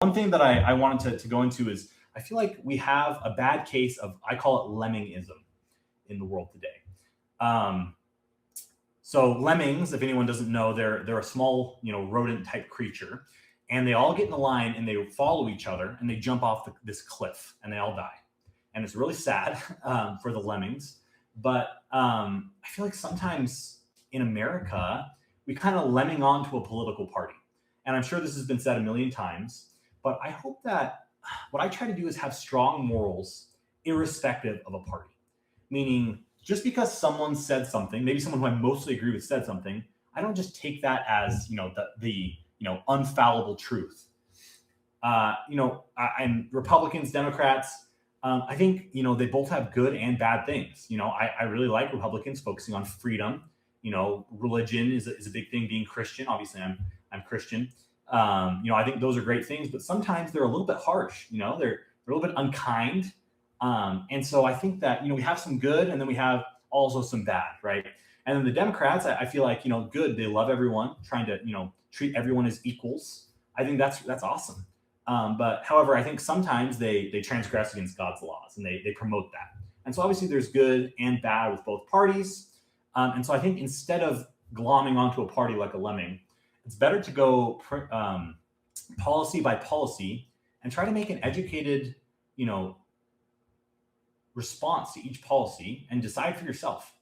One thing that I wanted to go into is I feel like we have a bad case of, I call it lemmingism in the world today. Um, so lemmings, if anyone doesn't know, they're a small, rodent type creature, and they all get in a line and they follow each other and they jump off this cliff and they all die. And it's really sad for the lemmings. But I feel like sometimes in America we kind of lemming on to a political party, and I'm sure this has been said a million times. But I hope that what I try to do is have strong morals irrespective of a party. Meaning, just because someone said something, maybe someone who I mostly agree with said something, I don't just take that as the unfallible truth. And Republicans, Democrats, I think they both have good and bad things. I really like Republicans focusing on freedom. Religion is a big thing. Being Christian, obviously, I'm Christian. I think those are great things, but sometimes they're a little bit harsh. They're a little bit unkind. And so I think that we have some good, and then we have also some bad, right? And then the Democrats, I feel like good. They love everyone, trying to treat everyone as equals. I think that's awesome. But however, I think sometimes they transgress against God's laws, and they promote that. And so obviously there's good and bad with both parties. And so I think instead of glomming onto a party like a lemming, it's better to go policy by policy and try to make an educated, response to each policy and decide for yourself.